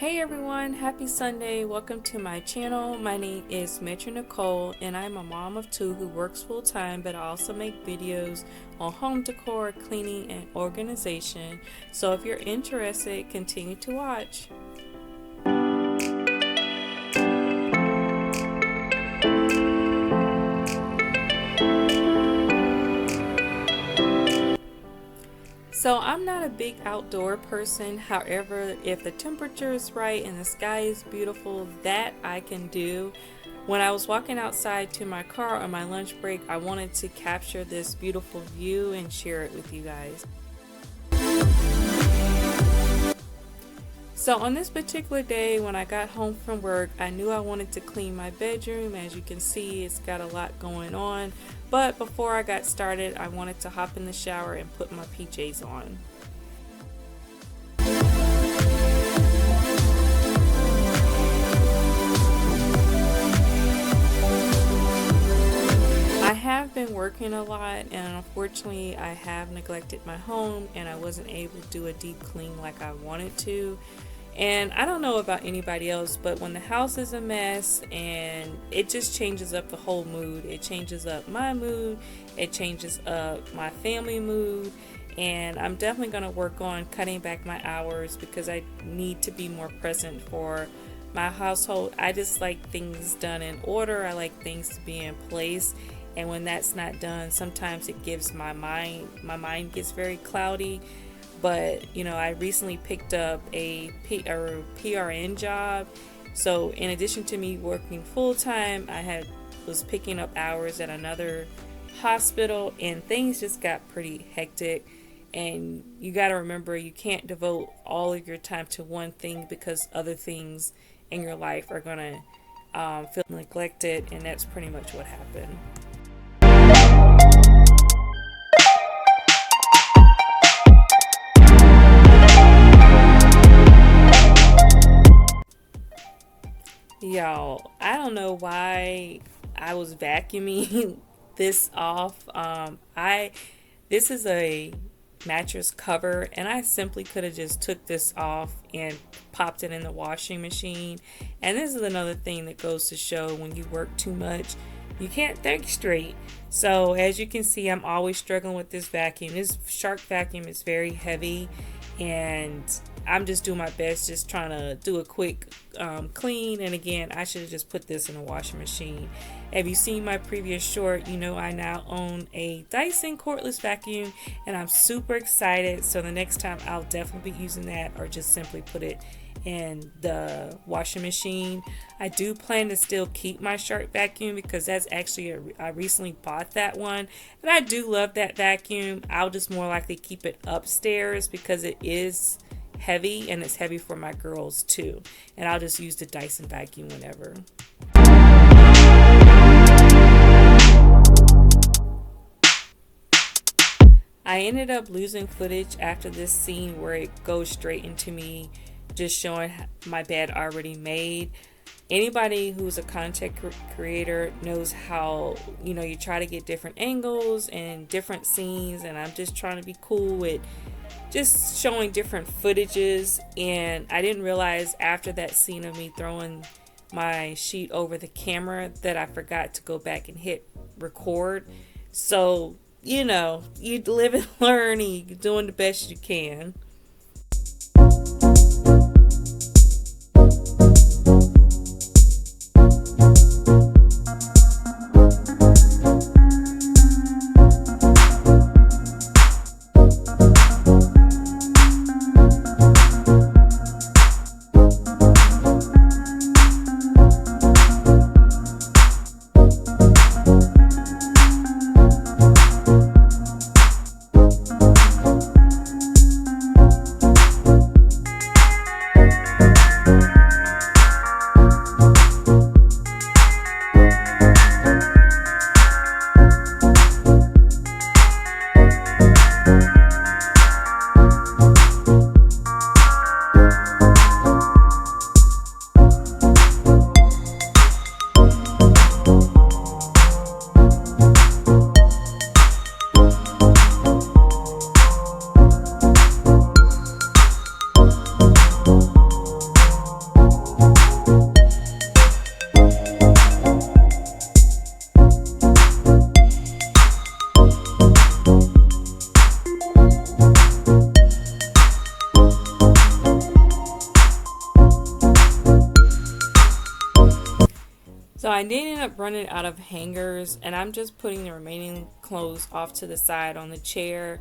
Hey everyone, happy Sunday. Welcome to my channel. My name is Metria Nikole and I'm a mom of two who works full time, but I also make videos on home decor, cleaning, and organization. So if you're interested, continue to watch. So I'm not a big outdoor person. However, if the temperature is right and the sky is beautiful, that I can do. When I was walking outside to my car on my lunch break, I wanted to capture this beautiful view and share it with you guys. So on this particular day, when I got home from work, I knew I wanted to clean my bedroom. As you can see, it's got a lot going on. But before I got started, I wanted to hop in the shower and put my PJs on. I have been working a lot, and unfortunately I have neglected my home and I wasn't able to do a deep clean like I wanted to. And I don't know about anybody else, but when the house is a mess, and it just changes up the whole mood. It changes up my mood, it changes up my family mood, and I'm definitely going to work on cutting back my hours because I need to be more present for my household. I just like things done in order. I like things to be in place. And when that's not done, sometimes it gives my mind gets very cloudy. But you know, I recently picked up a PRN job, so in addition to me working full-time, was picking up hours at another hospital, and things just got pretty hectic. And you got to remember, you can't devote all of your time to one thing because other things in your life are gonna feel neglected, and that's pretty much what happened. Y'all, I don't know why I was vacuuming this off. This is a mattress cover, and I simply could have just took this off and popped it in the washing machine. And this is another thing that goes to show, when you work too much, you can't think straight. So as you can see, I'm always struggling with this vacuum. This Shark vacuum is very heavy, and I'm just doing my best, just trying to do a quick clean. And again, I should have just put this in a washing machine. Have you seen my previous short? You know I now own a Dyson cordless vacuum, and I'm super excited. So the next time I'll definitely be using that, or just simply put it in the washing machine. I do plan to still keep my Shark vacuum because that's actually I recently bought that one, and I do love that vacuum. I'll just more likely keep it upstairs because it is heavy, and it's heavy for my girls too, and I'll just use the Dyson vacuum whenever. I ended up losing footage after this scene where it goes straight into me just showing my bed already made. Anybody who's a content creator knows how, you know, you try to get different angles and different scenes, and I'm just trying to be cool with just showing different footages. And I didn't realize after that scene of me throwing my sheet over the camera that I forgot to go back and hit record. So, you know, you live and learn, and you're doing the best you can. So I did end up running out of hangers, and I'm just putting the remaining clothes off to the side on the chair.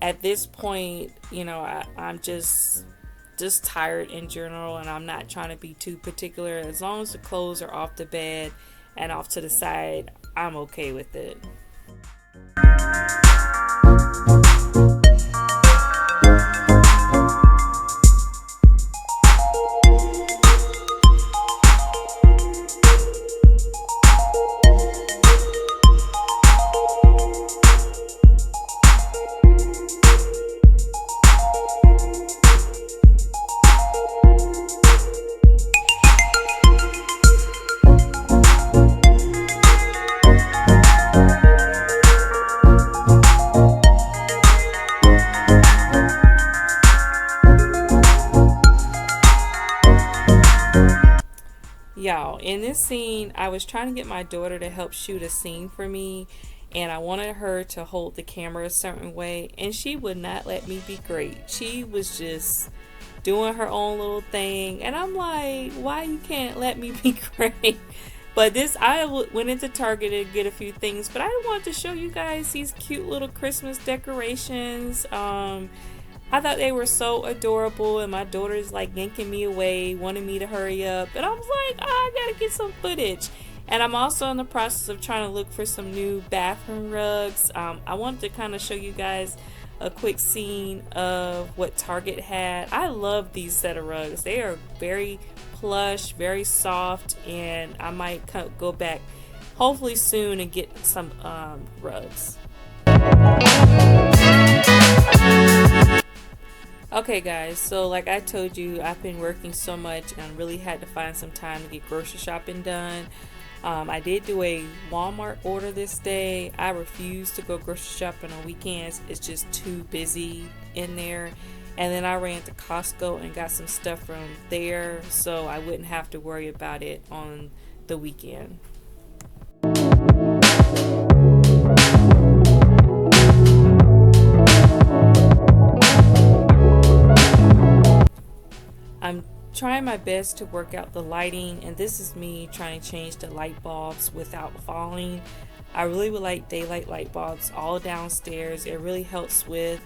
At this point, you know, I'm just tired in general, and I'm not trying to be too particular. As long as the clothes are off the bed and off to the side, I'm okay with it. Y'all, in this scene, I was trying to get my daughter to help shoot a scene for me, and I wanted her to hold the camera a certain way, and she would not let me be great. She was just doing her own little thing, and I'm like, why you can't let me be great? But I went into Target to get a few things, but I wanted to show you guys these cute little Christmas decorations. I thought they were so adorable, and my daughter's like yanking me away, wanting me to hurry up, and I was like, I gotta get some footage. And I'm also in the process of trying to look for some new bathroom rugs. I wanted to kind of show you guys a quick scene of what Target had. I love these set of rugs. They are very plush, very soft, and I might go back hopefully soon and get some rugs. Okay guys, so like I told you, I've been working so much and really had to find some time to get grocery shopping done. I did do a Walmart order this day. I refuse to go grocery shopping on weekends. It's just too busy in there. And then I ran to Costco and got some stuff from there so I wouldn't have to worry about it on the weekend. I'm trying my best to work out the lighting, and this is me trying to change the light bulbs without falling. I really would like daylight light bulbs all downstairs. It really helps with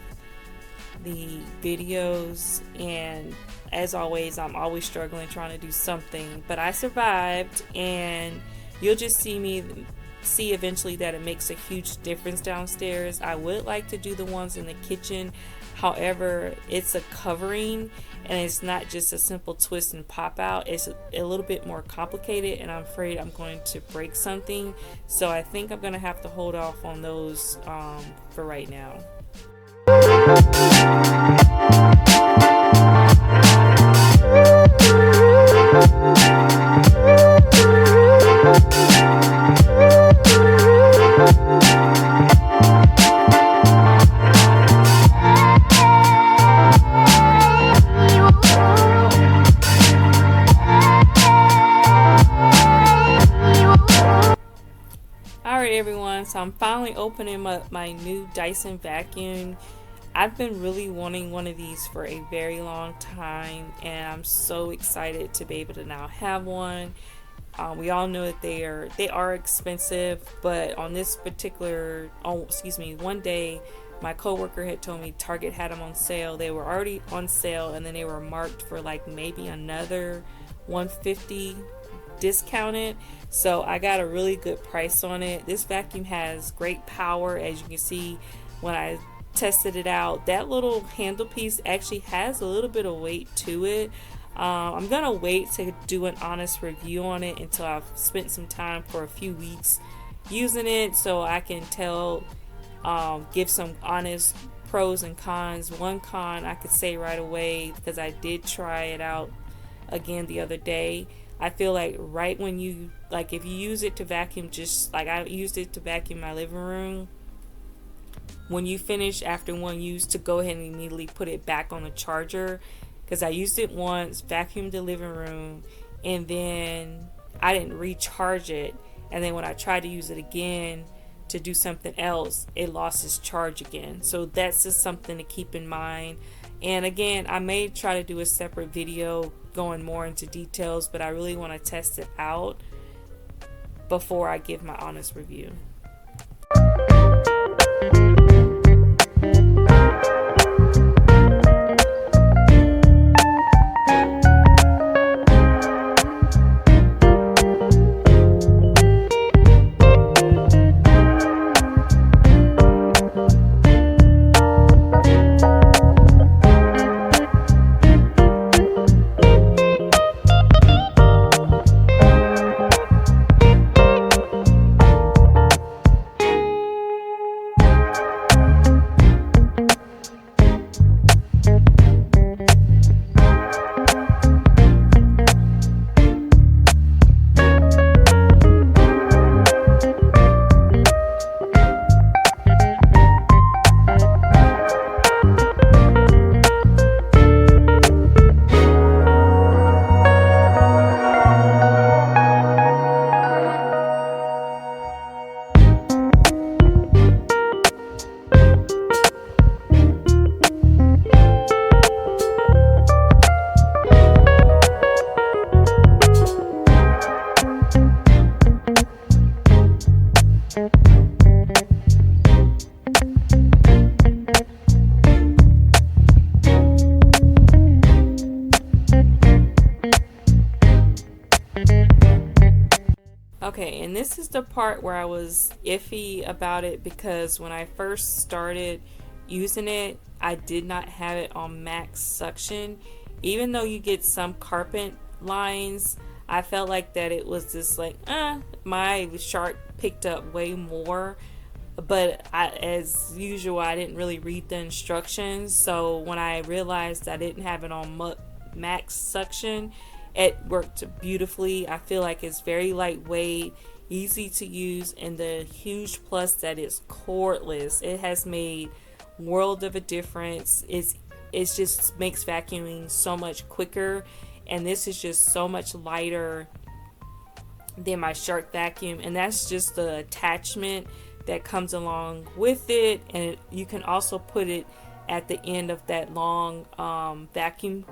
the videos, and as always, I'm always struggling trying to do something, but I survived, and you'll just see eventually that it makes a huge difference downstairs. I would like to do the ones in the kitchen. However, it's a covering and it's not just a simple twist and pop out. It's a little bit more complicated, and I'm afraid I'm going to break something. So I think I'm going to have to hold off on those for right now. Alright everyone, so I'm finally opening up my new Dyson vacuum. I've been really wanting one of these for a very long time, and I'm so excited to be able to now have one. We all know that they are expensive, but on this particular, one day my coworker had told me Target had them on sale. They were already on sale, and then they were marked for like maybe another $150 discounted. So I got a really good price on it. This vacuum has great power, as you can see when I tested it out. That little handle piece actually has a little bit of weight to it. I'm gonna wait to do an honest review on it until I've spent some time for a few weeks using it, so I can give some honest pros and cons. One con I could say right away, because I did try it out again the other day. I feel like right when if you use it to vacuum, just like I used it to vacuum my living room, when you finish after one use, to go ahead and immediately put it back on the charger, because I used it once, vacuumed the living room, and then I didn't recharge it, and then when I tried to use it again to do something else, it lost its charge again. So that's just something to keep in mind. And again, I may try to do a separate video going more into details, but I really want to test it out before I give my honest review. Okay, and this is the part where I was iffy about it, because when I first started using it, I did not have it on max suction. Even though you get some carpet lines, I felt like that it was just like, my shark picked up way more. But as usual, I didn't really read the instructions. So when I realized I didn't have it on max suction, it worked beautifully. I feel like it's very lightweight, easy to use, and the huge plus that it's cordless. It has made world of a difference. It just makes vacuuming so much quicker, and this is just so much lighter than my shark vacuum, and that's just the attachment that comes along with it. And you can also put it at the end of that long vacuum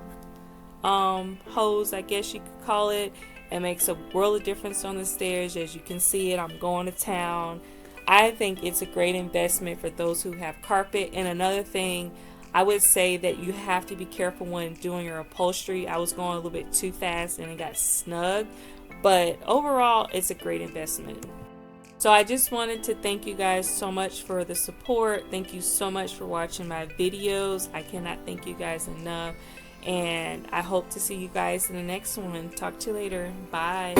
hose, I guess you could call it. It makes a world of difference on the stairs. As you can see it, I'm going to town. I think it's a great investment for those who have carpet. And another thing, I would say that you have to be careful when doing your upholstery. I was going a little bit too fast and it got snug, but overall it's a great investment. So I just wanted to thank you guys so much for the support. Thank you so much for watching my videos. I cannot thank you guys enough. And I hope to see you guys in the next one. Talk to you later. Bye.